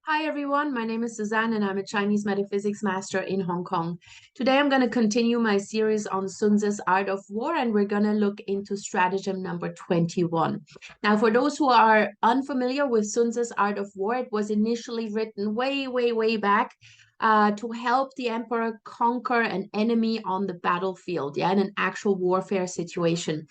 Hi everyone, my name is Suzanne and I'm a Chinese metaphysics master in Hong Kong. Today I'm going to continue my series on Sun Tzu's Art of War and we're going to look into stratagem number 21. Now, for those who are unfamiliar with Sun Tzu's Art of War, it was initially written way back to help the emperor conquer an enemy on the battlefield, in an actual warfare situation.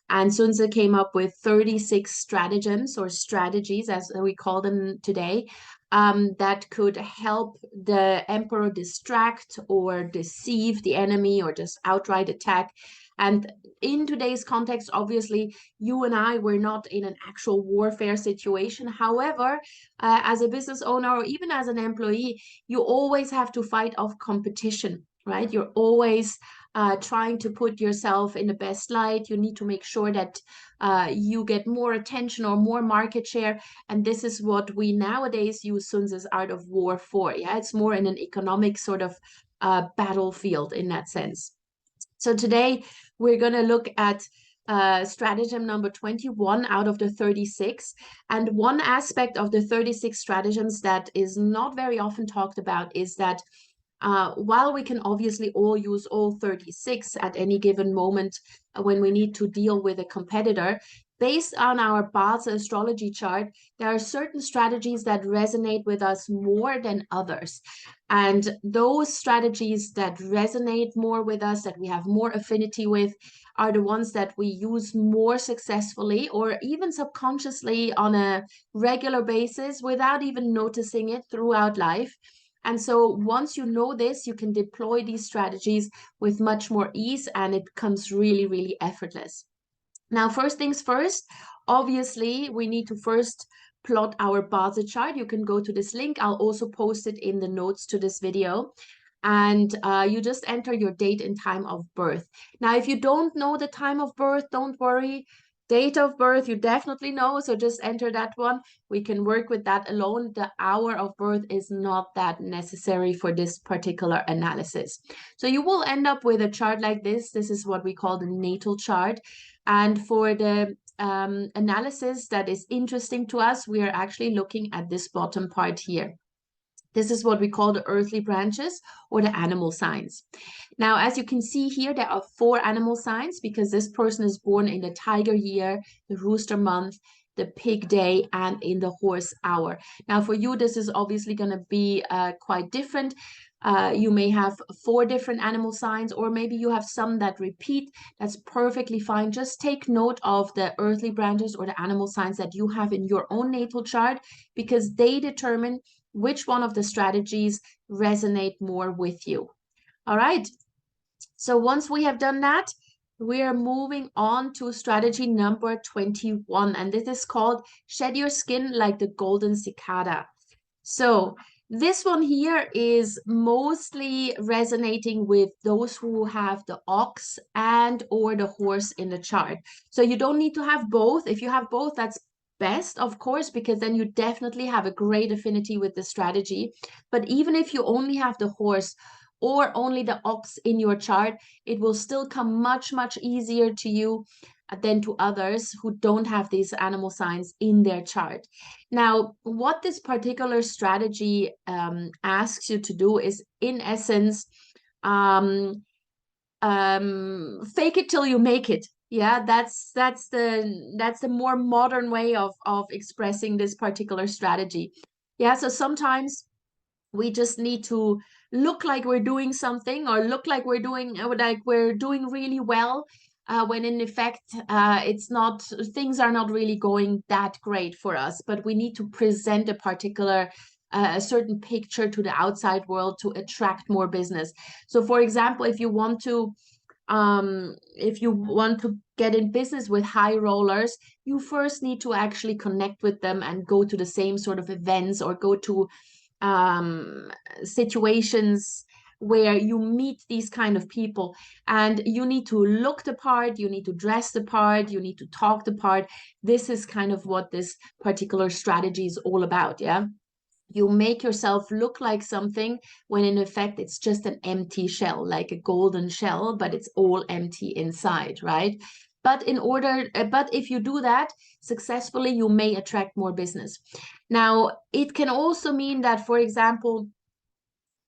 And Sun Tzu came up with 36 stratagems or strategies, as we call them today, that could help the emperor distract or deceive the enemy or just outright attack. And in today's context, obviously, you and I were not in an actual warfare situation. However, as a business owner or even as an employee, you always have to fight off competition, right? You're always trying to put yourself in the best light. You need to make sure that you get more attention or more market share. And this is what we nowadays use Sun Tzu's Art of War for. Yeah, it's more in an economic sort of battlefield in that sense. So today we're going to look at stratagem number 21 out of the 36. And one aspect of the 36 stratagems that is not very often talked about is that while we can obviously all use all 36 at any given moment when we need to deal with a competitor, based on our Bazi astrology chart, there are certain strategies that resonate with us more than others. And those strategies that resonate more with us, that we have more affinity with, are the ones that we use more successfully or even subconsciously on a regular basis without even noticing it throughout life. And so once you know this, you can deploy these strategies with much more ease and it becomes really effortless. Now, first things first, obviously, we need to first plot our Bazi chart. You can go to this link. I'll also post it in the notes to this video. And you just enter your date and time of birth. Now, if you don't know the time of birth, don't worry. Date of birth, you definitely know, so just enter that one. We can work with that alone. The hour of birth is not that necessary for this particular analysis. So you will end up with a chart like this. This is what we call the natal chart. And for the analysis that is interesting to us, we are actually looking at this bottom part here. This is what we call the earthly branches or the animal signs. Now, as you can see here, there are 4 animal signs because this person is born in the tiger year, the rooster month, the pig day, and in the horse hour. Now, for you, this is obviously going to be quite different. You may have 4 different animal signs, or maybe you have some that repeat. That's perfectly fine. Just take note of the earthly branches or the animal signs that you have in your own natal chart because they determine which one of the strategies resonate more with you. All right. So once we have done that, we are moving on to strategy number 21. And this is called Shed Your Skin Like the Golden Cicada. So this one here is mostly resonating with those who have the ox and or the horse in the chart. So you don't need to have both. If you have both, that's best, of course, because then you definitely have a great affinity with the strategy. But even if you only have the horse or only the ox in your chart, it will still come much easier to you than to others who don't have these animal signs in their chart. Now, what this particular strategy asks you to do is, in essence, fake it till you make it. Yeah, that's the more modern way of expressing this particular strategy. Yeah, so sometimes we just need to look like we're doing something or look like we're doing really well when in effect it's not, things are not really going that great for us, but we need to present a particular a certain picture to the outside world to attract more business. So for example, if you want to get in business with high rollers, you first need to actually connect with them and go to the same sort of events or go to situations where you meet these kind of people, and you need to look the part, you need to dress the part, you need to talk the part. This is kind of what this particular strategy is all about. Yeah, you make yourself look like something when in effect it's just an empty shell, like a golden shell, but it's all empty inside, right? But if you do that successfully, you may attract more business. Now, it can also mean that, for example,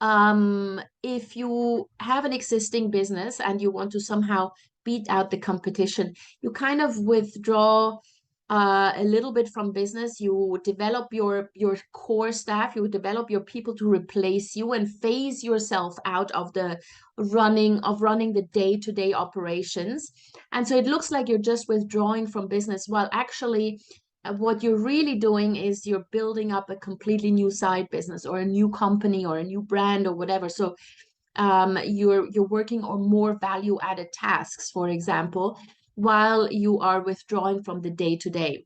if you have an existing business and you want to somehow beat out the competition, you kind of withdraw a little bit from business. You develop your core staff, you develop your people to replace you and phase yourself out of the running the day-to-day operations. And so it looks like you're just withdrawing from business, while actually what you're really doing is you're building up a completely new side business or a new company or a new brand or whatever. So you're working on more value added tasks, for example, while you are withdrawing from the day to day.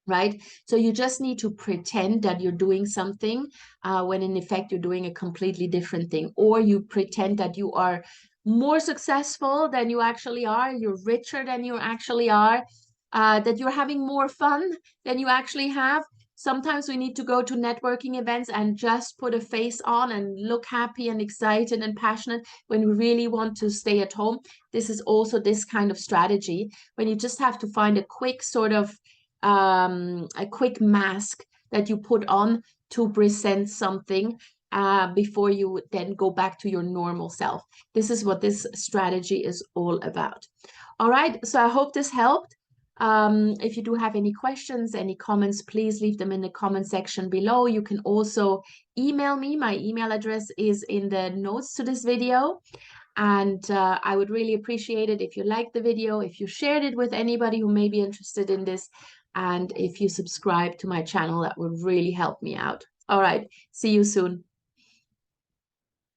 Right? So you just need to pretend that you're doing something when in effect you're doing a completely different thing, or you pretend that you are more successful than you actually are, you're richer than you actually are, that you're having more fun than you actually have. Sometimes we need to go to networking events and just put a face on and look happy and excited and passionate when we really want to stay at home. This is also this kind of strategy when you just have to find a quick sort of a quick mask that you put on to present something before you then go back to your normal self. This is what this strategy is all about. All right, so I hope this helped. If you do have any questions, any comments, please leave them in the comment section below. You can also email me. My email address is in the notes to this video. And I would really appreciate it if you liked the video, if you shared it with anybody who may be interested in this, and if you subscribe to my channel. That would really help me out. All right, see you soon.